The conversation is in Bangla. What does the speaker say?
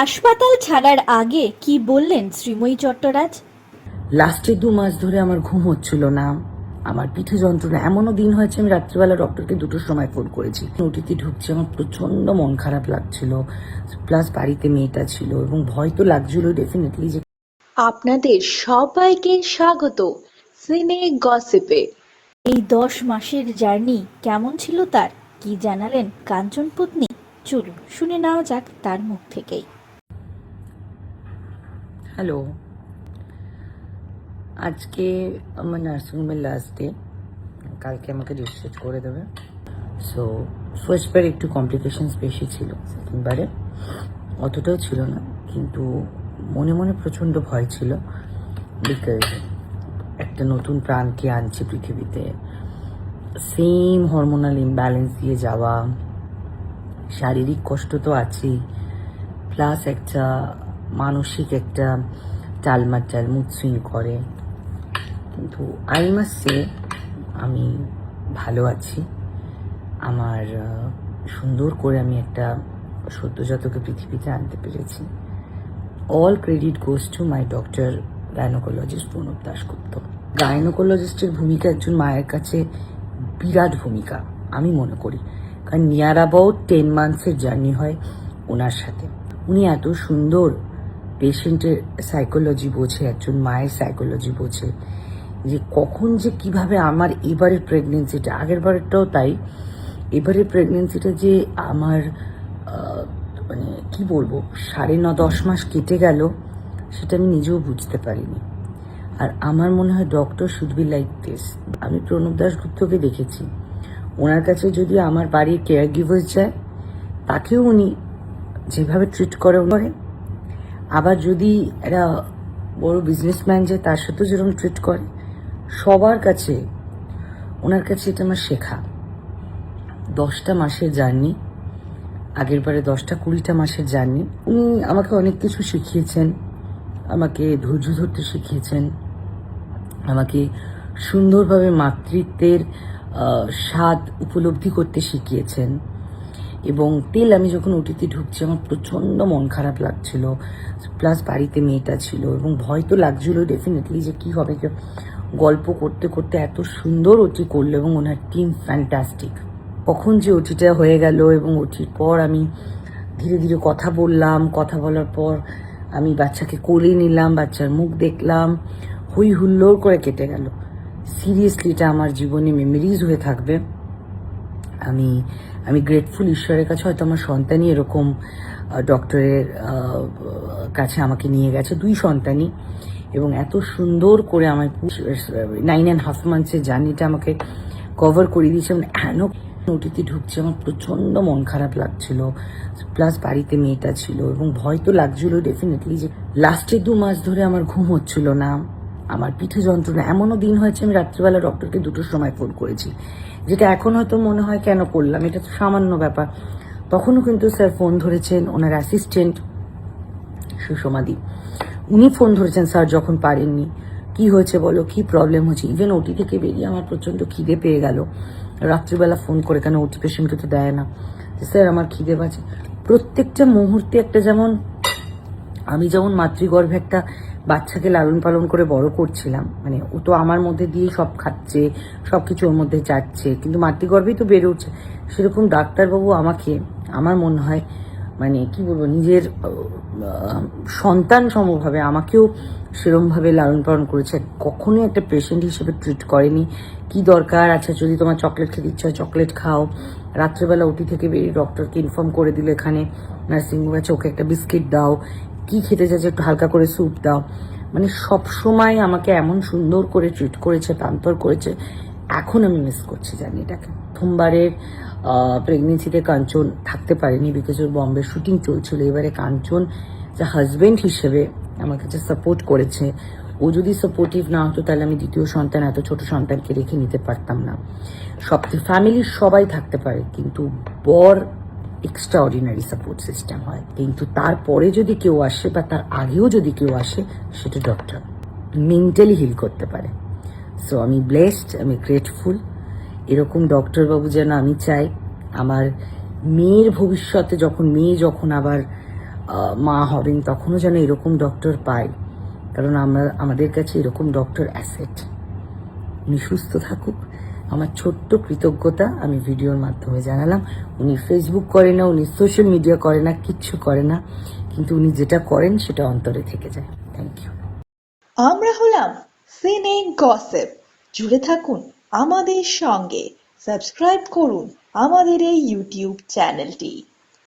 হাসপাতাল ছাড়ার আগে কি বললেন শ্রীময়ী চট্টরাজ? লাস্টে 2 মাস ধরে আমার ঘুম হচ্ছিল না, আমার পিঠে যন্ত্রণা। এমনও দিন হয়েছে আমি রাত্রিবেলা ডক্টরকে 2টোর সময় ফোন করেছি। ওটিতে ঢুকছে, আমার প্রচন্ড মন খারাপ লাগছিল, প্লাস বাড়িতে মেয়েটা ছিল এবং ভয় তো লাগছিল ডেফিনেটলি যে আপনাদের সবাইকে স্বাগত সিনে গসিপে। এই 10 মাসের জার্নি কেমন ছিল তার, কি জানালেন কাঞ্চন পত্নী? চলুন শুনে নেওয়া যাক তার মুখ থেকেই। হ্যালো, আজকে আমার নার্সিংহোমের লাস্ট ডে, কালকে আমাকে ডিসচার্জ করে দেবে। সো ফার্স্টবার একটু কমপ্লিকেশনস বেশি ছিল, সেকেন্ডবারে অতটাও ছিল না, কিন্তু মনে মনে প্রচণ্ড ভয় ছিল। বিকজ একটা নতুন প্রাণকে আনছি পৃথিবীতে, সেম হরমোনাল ইমব্যালেন্স দিয়ে যাওয়া, শারীরিক কষ্ট তো আছেই, প্লাস একটা মানসিক একটা টালমাটাল মুড সুইং করে। কিন্তু আই মাস্ট সে আমি ভালো আছি। আমার সুন্দর করে আমি একটা সদ্যজাতকে পৃথিবীতে আনতে পেরেছি। All credit goes to my doctor gynaecologist Pranab Dasgupta. গাইনোকোলজিস্টের ভূমিকা একজন মায়ের কাছে বিরাট ভূমিকা আমি মনে করি, কারণ নিয়ার অ্যাবাউট 10 মান্থসের জার্নি হয় ওনার সাথে। উনি এত সুন্দর পেশেন্টের সাইকোলজি বোঝে, একজন মায়ের সাইকোলজি বোঝে, যে কখন যে কিভাবে আমার এবারের প্রেগনেন্সিটা, আগের বারেরটাও তাই, এবারের প্রেগনেন্সিটা যে আমার মানে কি বলবো 9.5-10 মাস কেটে গেল, সেটা আমি নিজেও বুঝতে পারিনি। আর আমার মনে হয় doctor should be like this. আমি প্রণব দাশগুপ্তকে দেখেছি, ওনার কাছে যদি আমার বাড়ির কেয়ার গিভার্স যায়, তাকেও উনি যেভাবে ট্রিট করে, আবার যদি একটা বড় বিজনেসম্যান যায় তার সাথেও যেরকম ট্রিট করে, সবার কাছে ওনার কাছে এটা আমার শেখা। 10টা মাসের জার্নি, আগের বারে 10টা-20টা মাসের জার্নি। উনি আমাকে অনেক কিছু শিখিয়েছেন, আমাকে ধৈর্য ধরতে শিখিয়েছেন, আমাকে সুন্দরভাবে মাতৃত্বের স্বাদ উপলব্ধি করতে শিখিয়েছেন। এবং আমি যখন ওটিতে ঢুকছি, আমার প্রচণ্ড মন খারাপ লাগছিল, প্লাস বাড়িতে মেয়েটা ছিল এবং ভয় তো লাগছিল ডেফিনেটলি যে কী হবে। গল্প করতে করতে এত সুন্দর ওটি করলো এবং ওনার টিম ফ্যান্টাস্টিক। কখন যে ওটিটা হয়ে গেল এবং ওটির পর আমি ধীরে ধীরে কথা বললাম, কথা বলার পর আমি বাচ্চাকে কোলে নিলাম, বাচ্চার মুখ দেখলাম, হই হুল্লোড় করে কেটে গেল। সিরিয়াসলি এটা আমার জীবনে মেমোরিজ হয়ে থাকবে। আমি গ্রেটফুল ঈশ্বরের কাছে, হয়তো আমার সন্তানই এরকম ডক্টরের কাছে আমাকে নিয়ে গেছে, 2 সন্তানই, এবং এত সুন্দর করে আমার 9.5 মান্থসের জার্নিটা আমাকে কভার করে দিয়েছে। ওটিতে ঢুকছে, আমার প্রচণ্ড মন খারাপ লাগছিল, প্লাস বাড়িতে মেয়েটা ছিল এবং ভয় তো লাগছিল ডেফিনেটলি যে লাস্টে 2 মাস ধরে আমার ঘুম হচ্ছিল না, আমার পিঠে যন্ত্রণা। এমনও দিন হয়েছে আমি রাত্রিবেলা ডক্টরকে 2টোর সময় ফোন করেছি, যেটা এখন হয়তো মনে হয় কেন করলাম, এটা তো সামান্য ব্যাপার। তখনও কিন্তু স্যার ফোন ধরেছেন, ওনার অ্যাসিস্ট্যান্ট সুষমাদি, উনি ফোন ধরেছেন স্যার যখন পারেননি। কি হয়েছে বলো, কি প্রবলেম হচ্ছে। ইভেন ওটি থেকে বেরিয়ে আমার প্রচণ্ড খিদে পেয়ে গেল, রাত্রিবেলা ফোন করে, কেন ওটি পেশেন্টকে তো দেয় না, স্যার আমার খিদে পাচ্ছে। প্রত্যেকটা মুহূর্তে একটা, যেমন আমি যেমন মাতৃগর্ভে একটা বাচ্চাকে লালন পালন করে বড় করছিলাম, মানে ও তো আমার মধ্যে দিয়ে সব খাচ্ছে, সব কিছু ওর মধ্যে যাচ্ছে, কিন্তু মাতৃগর্ভেই তো বেড়ে উঠছে, সেরকম ডাক্তারবাবু আমাকে, আমার মনে হয় মানে কি বলবো, নিজের সন্তান সমভাবে আমাকেও সেরমভাবে লালন পালন করেছে। কখনোই একটা পেশেন্ট হিসেবে ট্রিট করেনি। কি দরকার, আচ্ছা যদি তোমার চকলেট খেতে ইচ্ছা হয় চকলেট খাও, রাত্রেবেলা ওটি থেকে বেরিয়ে ডক্টরকে ইনফর্ম করে দিল এখানে নার্সিংহোম আছে, ওকে একটা বিস্কিট দাও, কি খেতে চাইছে একটু হালকা করে স্যুপ দাও। মানে সব সময় আমাকে এমন সুন্দর করে ট্রিট করেছে, প্যাম্পার করেছে। এখন আমি মিস করছি জার্নিটাকে। প্রথমবারের প্রেগনেন্সিতে কাঞ্চন থাকতে পারেনি, বিকজ ওর বম্বে শুটিং চলছিল। এবারে কাঞ্চন যে হাজব্যান্ড হিসেবে আমার কাছে সাপোর্ট করেছে। ও যদি সাপোর্টিভ না হতো তাহলে আমি দ্বিতীয় সন্তান, এত ছোট সন্তানকে রেখে নিতে পারতাম না। ফ্যামিলির সবাই থাকতে পারে, কিন্তু বর এক্সট্রা অর্ডিনারি সাপোর্ট সিস্টেম হয়। কিন্তু তারপরে যদি কেউ আসে বা তার আগেও যদি কেউ আসে, সেটা ডক্টর মেন্টালি হিল করতে পারে। সো আমি ব্লেসড, আমি গ্রেটফুল। এরকম ডক্টরবাবু যেন আমি চাই আমার মেয়ের ভবিষ্যতে, যখন মেয়ে যখন আবার মা হবেন তখনও যেন এরকম ডক্টর পাই, কারণ আমাদের কাছে এরকম ডক্টর অ্যাসেট। উনি সুস্থ থাকুক, আমার ছোট্ট কৃতজ্ঞতা আমি ভিডিওর মাধ্যমে জানালাম। উনি ফেসবুক করে না, উনি সোশ্যাল মিডিয়া করে না, কিচ্ছু করে না, কিন্তু উনি যেটা করেন সেটা অন্তরে থেকে যায়। Thank you. আমরা হলাম সিনে গসিপ। জুড়ে থাকুন আমাদের সঙ্গে, সাবস্ক্রাইব করুন আমাদের এই ইউটিউব চ্যানেলটি।